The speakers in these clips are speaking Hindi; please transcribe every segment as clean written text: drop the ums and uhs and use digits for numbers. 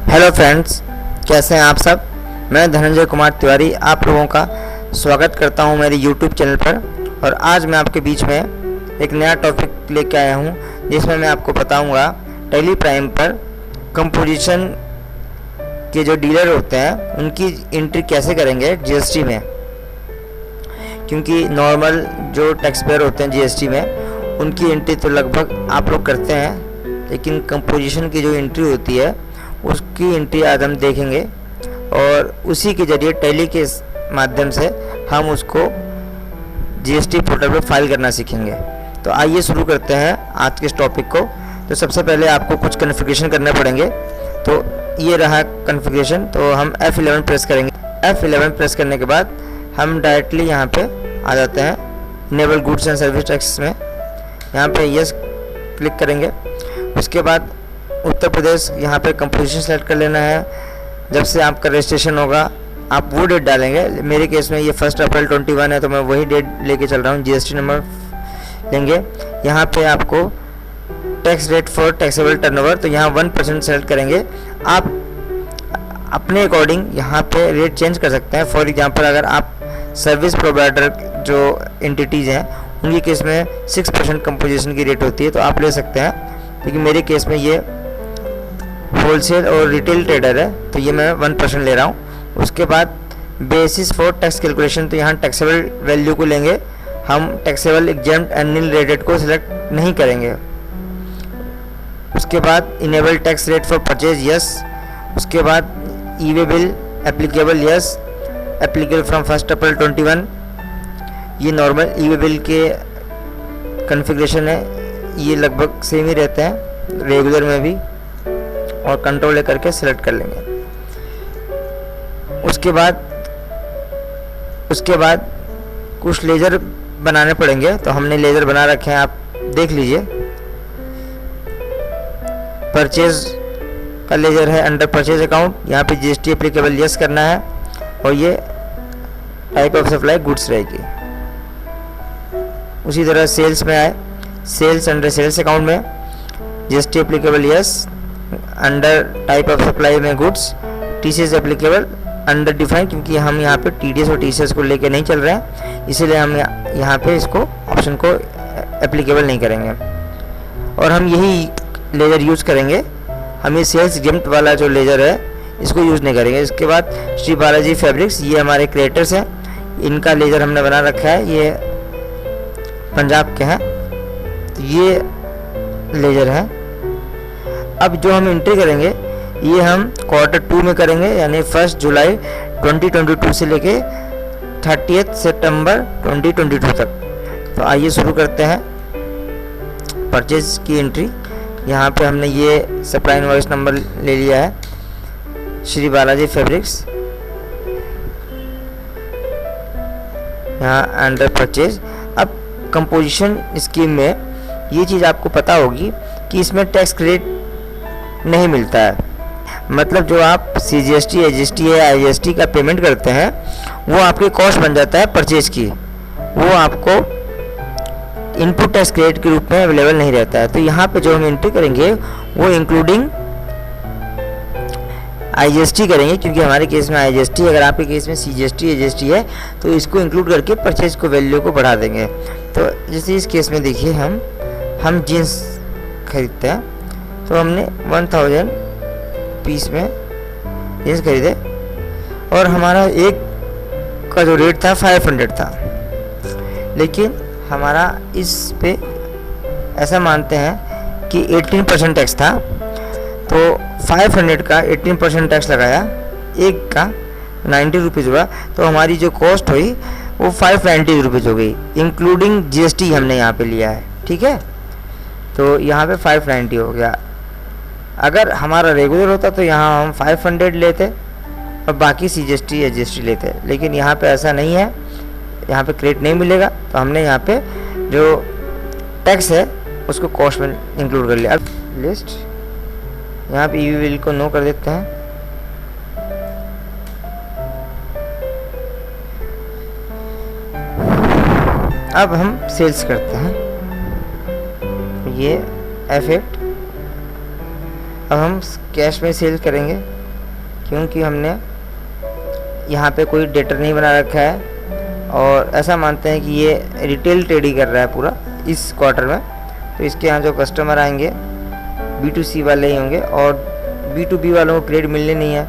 हेलो फ्रेंड्स, कैसे हैं आप सब। मैं धनंजय कुमार तिवारी आप लोगों का स्वागत करता हूं मेरे यूट्यूब चैनल पर। और आज मैं आपके बीच में एक नया टॉपिक लेके आया हूं जिसमें मैं आपको बताऊंगा टैली प्राइम पर कंपोजिशन के जो डीलर होते हैं उनकी एंट्री कैसे करेंगे जीएसटी में। क्योंकि नॉर्मल जो टैक्स पेयर होते हैं जीएसटी में उनकी एंट्री तो लगभग आप लोग करते हैं, लेकिन कंपोजिशन की जो एंट्री होती है उसकी एंट्री आज हम देखेंगे और उसी के ज़रिए टैली के माध्यम से हम उसको जीएसटी पोर्टल पर फाइल करना सीखेंगे। तो आइए शुरू करते हैं आज के इस टॉपिक को। तो सबसे पहले आपको कुछ कॉन्फ़िगरेशन करने पड़ेंगे। तो ये रहा कॉन्फ़िगरेशन। तो हम F11 प्रेस करेंगे। F11 प्रेस करने के बाद हम डायरेक्टली यहाँ पे आ जाते हैं enable goods and service tax में। यहाँ पे यस क्लिक करेंगे। उसके बाद उत्तर प्रदेश यहाँ पे कंपोजिशन सेलेक्ट कर लेना है। जब से आपका रजिस्ट्रेशन होगा आप वो डेट डालेंगे। मेरे केस में ये 1 अप्रैल 21 है तो मैं वही डेट लेके चल रहा हूँ। जीएसटी नंबर लेंगे। यहाँ पे आपको tax rate for taxable turnover, तो यहाँ 1% सेलेक्ट करेंगे। आप अपने अकॉर्डिंग यहाँ पे रेट चेंज कर सकते हैं। फॉर एग्जांपल अगर आप सर्विस प्रोवाइडर जो एंटिटीज़ हैं उनके केस में 6% कंपोजिशन की रेट होती है तो आप ले सकते हैं, लेकिन मेरे केस में ये होलसेल और रिटेल ट्रेडर है तो ये मैं 1% ले रहा हूँ। उसके बाद बेसिस फॉर टैक्स कैलकुलेशन, तो यहाँ टैक्सेबल वैल्यू को लेंगे हम। Taxable exempt and nil rated को सिलेक्ट नहीं करेंगे। उसके बाद enable tax rate for purchase yes. उसके बाद e way bill applicable yes, applicable from 1 April 21। ये नॉर्मल ई-वे बिल के कॉन्फ़िगरेशन है, ये लगभग सेम ही रहते हैं रेगुलर में भी। और कंट्रोल ले करके सिलेक्ट कर लेंगे। उसके बाद कुछ लेजर बनाने पड़ेंगे तो हमने लेजर बना रखे हैं, आप देख लीजिए। परचेज का लेजर है अंडर परचेज अकाउंट। यहाँ पे जीएसटी एप्लीकेबल यस करना है और ये टाइप ऑफ सप्लाई गुड्स रहेगी। उसी तरह सेल्स में आए, सेल्स अंडर सेल्स अकाउंट में GST applicable yes, under type of supply में goods, TCS applicable under define, क्योंकि हम यहाँ पे टीडीएस और टीसीएस को लेके नहीं चल रहे हैं इसीलिए हम यहाँ पे इसको ऑप्शन को एप्लीकेबल नहीं करेंगे और हम यही लेजर यूज़ करेंगे। हम ये सेल्स एग्जेम्प्ट वाला जो लेजर है इसको यूज़ नहीं करेंगे। इसके बाद श्री बालाजी फैब्रिक्स, ये हमारे क्रिएटर्स हैं, इनका लेजर हमने बना रखा है, ये पंजाब के हैं, तो ये लेजर है। अब जो हम एंट्री करेंगे ये हम Q2 में करेंगे, यानी 1 जुलाई 2022 से लेके 30 सितंबर 2022 तक। तो आइए शुरू करते हैं परचेज की एंट्री। यहाँ पे हमने ये सप्लाई इनवॉइस नंबर ले लिया है, श्री बालाजी फैब्रिक्स, यहाँ अंडर परचेज। अब कंपोजिशन स्कीम में ये चीज़ आपको पता होगी कि इसमें टैक्स क्रेडिट नहीं मिलता है। मतलब जो आप सीजीएसटी, एजीएसटी या आईजीएसटी का पेमेंट करते हैं वो आपके कॉस्ट बन जाता है परचेज की, वो आपको इनपुट टैक्स क्रेडिट के रूप में अवेलेबल नहीं रहता है। तो यहाँ पे जो हम एंट्री करेंगे वो इंक्लूडिंग आईजीएसटी करेंगे, क्योंकि हमारे केस में आईजीएसटी, अगर आपके केस में सीजीएसटी एजीएसटी है तो इसको इंक्लूड करके परचेज को वैल्यू को बढ़ा देंगे। तो जैसे इस केस में देखिए हम जीन्स खरीदते हैं तो हमने 1000 पीस में जीन्स खरीदे और हमारा एक का जो रेट था 500 था, लेकिन हमारा इस पे ऐसा मानते हैं कि 18% टैक्स था, तो 500 का 18% टैक्स लगाया, एक का 90 रुपीज़ हुआ, तो हमारी जो कॉस्ट हुई वो 590 रुपीज़ हो गई, इंक्लूडिंग जीएसटी हमने यहाँ पे लिया है। ठीक है, तो यहाँ पे 590 हो गया। अगर हमारा रेगुलर होता तो यहाँ हम 500 लेते और बाकी सीजीएसटी या जीएसटी लेते, लेकिन यहाँ पे ऐसा नहीं है, यहाँ पे क्रेडिट नहीं मिलेगा। तो हमने यहाँ पे जो टैक्स है उसको कॉस्ट में इंक्लूड कर लिया। अब लिस्ट यहाँ पे ई-वे बिल को नो कर देते हैं। अब हम सेल्स करते हैं, ये F8 अब हम कैश में सेल करेंगे, क्योंकि हमने यहाँ पे कोई डेटर नहीं बना रखा है और ऐसा मानते हैं कि ये रिटेल ट्रेड ही कर रहा है पूरा इस क्वार्टर में। तो इसके यहाँ जो कस्टमर आएंगे B2C वाले ही होंगे और B2B वालों को क्रेडिट मिलने नहीं है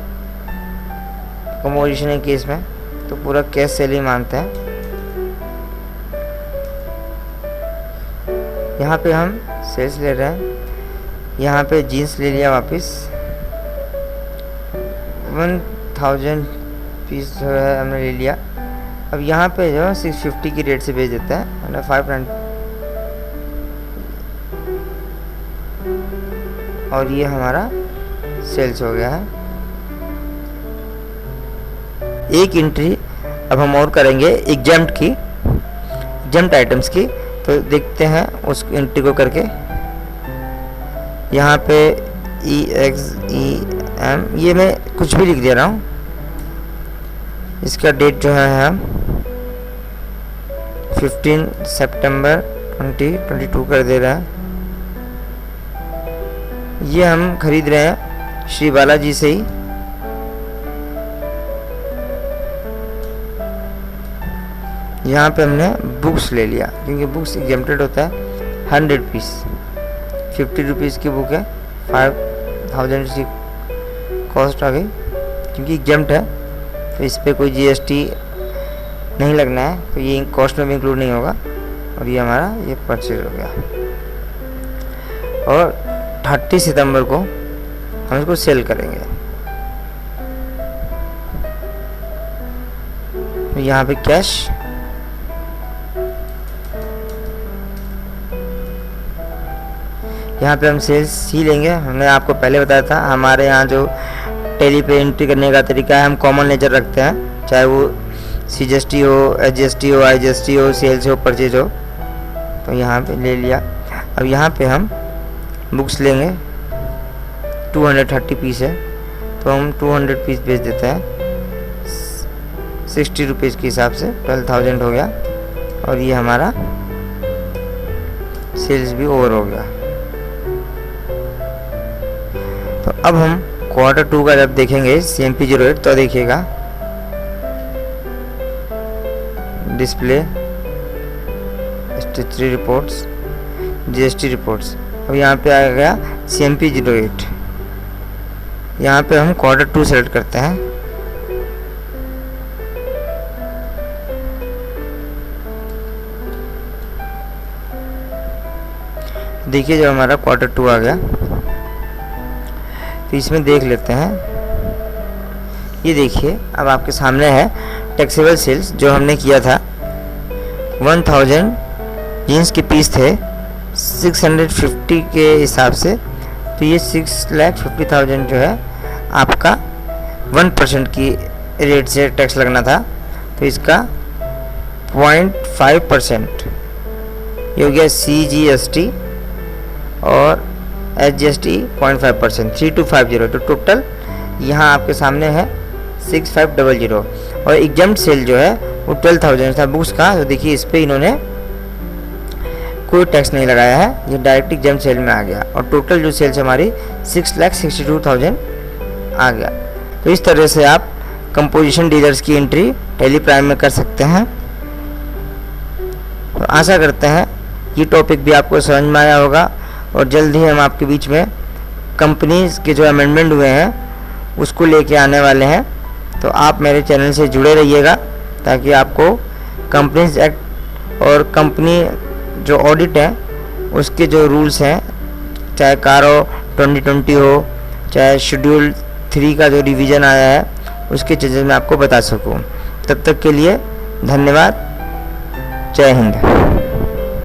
कंपोजिशन के केस में, तो पूरा कैश सेल ही मानते हैं। यहाँ पे हम सेल्स ले रहे हैं, यहाँ पे जीन्स ले लिया वापस 1000 पीस जो है हमने ले लिया। अब यहाँ पे जो 650 की रेट से बेच देते हैं, मतलब 500, और ये हमारा सेल्स हो गया है। एक एंट्री अब हम और करेंगे एग्जाम्प्ट आइटम्स की, तो देखते हैं उस एंट्री को करके। यहाँ पे EXEM, ये मैं कुछ भी लिख दे रहा हूँ, इसका डेट जो है हम 15 सितंबर 2022 कर दे रहा है। ये हम खरीद रहे हैं श्री बालाजी से ही। यहाँ पे हमने बुक्स ले लिया, क्योंकि बुक्स एग्जेम्प्टेड होता है 100 पीस, 50 रुपीज़ की बुक है, 5000 की कॉस्ट आ गई, क्योंकि एग्जेम्प्ट है तो इस पर कोई GST नहीं लगना है, तो ये कॉस्ट में भी इंक्लूड नहीं होगा। और ये हमारा ये परचेज हो गया। और 30 सितंबर को हम इसको सेल करेंगे। तो यहाँ पे कैश, यहाँ पे हम सेल्स ही लेंगे। हमने आपको पहले बताया था हमारे यहाँ जो टैली पे एंट्री करने का तरीका है, हम कॉमन लेजर रखते हैं, चाहे वो CGST हो, HGST हो, IGST हो, सेल्स हो, परचेज हो। तो यहाँ पे ले लिया। अब यहाँ पे हम बुक्स लेंगे, 230 पीस है, तो हम 200 पीस बेच देते हैं 60 रुपीज़ के हिसाब से, 12,000 हो गया। और ये हमारा सेल्स भी ओवर हो गया। तो अब हम क्वार्टर 2 का जब देखेंगे CMP08, तो देखिएगा display, statutory reports, GST reports. अब यहाँ पे आ गया CMP08। यहाँ पे हम क्वार्टर 2 सेलेक्ट करते हैं। देखिए जब हमारा क्वार्टर 2 आ गया, तो इसमें देख लेते हैं। ये देखिए अब आपके सामने है टैक्सेबल सेल्स जो हमने किया था। 1000 जीन्स के पीस थे 650 के हिसाब से, तो ये 6,50,000 जो है आपका 1% की रेट से टैक्स लगना था, तो इसका 0.5% ये हो गया CGST और HGST 0.5%, 3250। तो टोटल यहाँ आपके सामने है 6500। और एग्जाम्प्ट सेल जो है वो 12,000 था बुक्स का। तो देखिए इस पे इन्होंने कोई टैक्स नहीं लगाया है, ये डायरेक्ट एग्जाम्प्ट सेल में आ गया। और टोटल जो सेल्स हमारी 6,62,000 आ गया। तो इस तरह से आप कंपोजिशन डीलर्स की एंट्री टैली प्राइम में कर सकते हैं। तो आशा करते हैं ये टॉपिक भी आपको समझ में आया होगा, और जल्द ही हम आपके बीच में कंपनीज के जो अमेंडमेंट हुए हैं उसको लेके आने वाले हैं। तो आप मेरे चैनल से जुड़े रहिएगा, ताकि आपको कंपनीज एक्ट और कंपनी जो ऑडिट है उसके जो रूल्स हैं, चाहे कारो 2020 हो, चाहे शेड्यूल 3 का जो रिवीजन आया है उसके चीज़ें मैं आपको बता सकूं। तब तक के लिए धन्यवाद। जय हिंद।